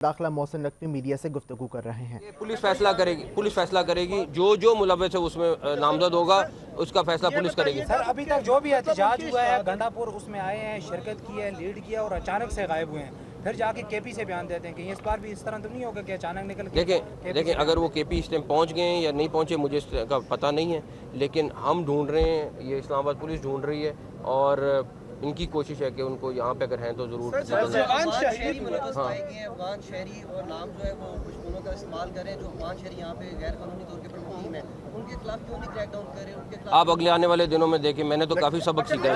दाखिला मोहसिन नकवी मीडिया से गुफ्तगू कर रहे हैं। पुलिस फैसला करेगी जो मुलव्वस है उसमें नामजद होगा, उसका फैसला पुलिस करेगी। सर अभी तक जो भी एहतजाज हुआ है गंडापुर उसमें आए हैं, शिरकत की है, लीड किया और अचानक से गायब हुए हैं, फिर जाके केपी से बयान देते हैं कि इस बार भी इस तरह तो नहीं होगा कि अचानक निकल के देखें अगर वो केपी इस टाइम पहुँच गए हैं या नहीं पहुँचे मुझे इसका पता नहीं है, लेकिन हम ढूंढ रहे हैं, ये इस्लामाबाद पुलिस ढूंढ रही है और इनकी कोशिश है कि उनको यहाँ पे अगर हैं तो जरूर अफगान शहरी और नाम जो है वो दुश्मनों का इस्तेमाल करें, जो अफगान शहरी यहाँ पे गैर कानूनी तौर पर मुकीम है, उनके खिलाफ क्यों नहीं क्रैक डाउन कर रहे? उनके खिलाफ आप अगले आने वाले दिनों में देखें, मैंने तो काफी सबक सीखा है।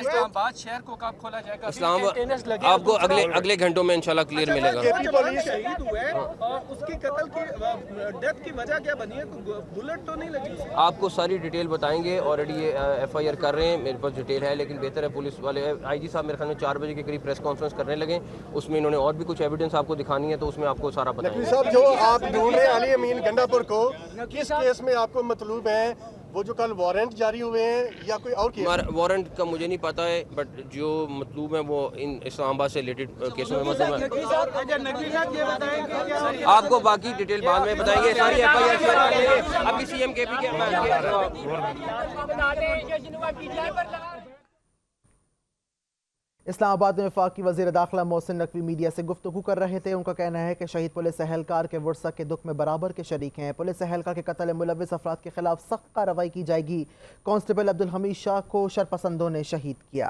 इस्लामाबाद शहर को कब खोला जाएगा? इस्लामाबाद आपको अगले घंटों में इंशाल्लाह क्लियर मिलेगा। शहीद हुए और उसकी कत्ल की डेथ की वजह क्या बनी है? बुलेट तो नहीं लगी? आपको सारी डिटेल बताएंगे, ऑलरेडी ये FIR कर रहे हैं, मेरे पास डिटेल है, लेकिन बेहतर है पुलिस वाले IG साहब मेरे ख्याल में 4 बजे के करीब प्रेस कॉन्फ्रेंस करने लगे, उसमें इन्होंने और भी कुछ एविडेंस आपको दिखानी है तो उसमें आपको सारा बताएंगे। साहब जो आप ढूंढ रहे हैं अली अमीन गंडापुर को, किस केस में आपको मतलूब है? वो जो कल वारंट जारी हुए हैं या कोई और केस? वारंट का मुझे नहीं पता है, बट जो मतलूब है वो इन इस्लामाबाद से रिलेटेड केसों में मतलूब है। आपको बाकी डिटेल बाद में बताएंगे, सारी FIR शेयर कर लेंगे। अभी CM KP के इस्लामाबाद में वफाकी वज़ीर दाखिला मोहसिन नकवी मीडिया से गुफ्तगू कर रहे थे। उनका कहना है कि शहीद पुलिस एहलकार के वर्सा के दुख में बराबर के शरीक हैं। पुलिस एहलकार के कत्ल मुलव्वस अफराद के खिलाफ सख्त कार्रवाई की जाएगी। कांस्टेबल अब्दुल हमीद शाह को शरपसंदों ने शहीद किया।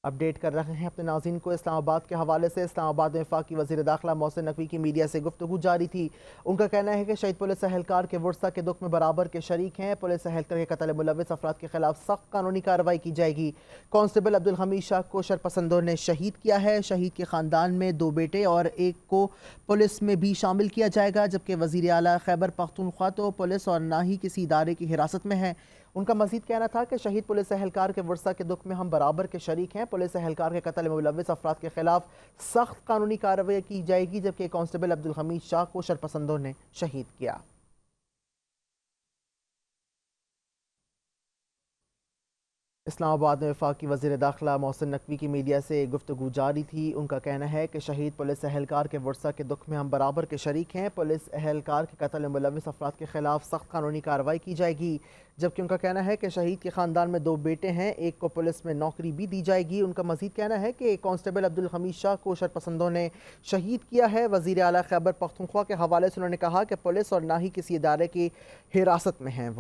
अपडेट कर रहे हैं अपने नाज़रीन को इस्लामाबाद के हवाले से। इस्लामाबाद में वफाकी वज़ीर दाखिला मोहसिन नकवी की मीडिया से गुफ्तगू जारी थी। उनका कहना है कि शहीद पुलिस एहलकार के वर्सा के दुख में बराबर के शरीक हैं। पुलिस एहलकार के कत्ल मुलव्वस अफराद के खिलाफ सख्त कानूनी कार्रवाई की जाएगी। कांस्टेबल अब्दुल हमीद शाह को शरपसंदों ने शहीद किया है। शहीद के ख़ानदान में 2 बेटे और एक को पुलिस में भी शामिल किया जाएगा, जबकि वज़ीर आला खैबर पख्तूनख्वा तो पुलिस और ना ही किसी इदारे की हिरासत में है। उनका मज़ीद कहना था कि शहीद पुलिस एहलकार के वर्सा के दुख में हम बराबर के शरीक हैं। पुलिस एहलकार के कत्ल में मुलव्वस अफराद के खिलाफ सख्त कानूनी कार्रवाई की जाएगी, जबकि कांस्टेबल अब्दुल हमीद शाह को शरपसंदों ने शहीद किया। इस्लामाबाद में वफाकी वज़ीर दाखिला मोहसिन नकवी की मीडिया से गुफ्तगू जारी थी। उनका कहना है कि शहीद पुलिस एहलकार के वर्सा के दुख में हम बराबर के शरीक हैं। पुलिस एहलकार के कत्ल में मुलव्वस अफराद के खिलाफ सख्त कानूनी कार्रवाई की जाएगी, जबकि उनका कहना है कि शहीद के ख़ानदान में 2 बेटे हैं, एक को पुलिस में नौकरी भी दी जाएगी। उनका मज़ीद कहना है कि कांस्टेबल अब्दुल हमीद शाह को शरपसंदों ने शहीद किया है। वज़ीर आला खैबर पख्तूनख्वा के हवाले से उन्होंने कहा कि पुलिस और ना ही किसी इदारे की हिरासत में हैं वो।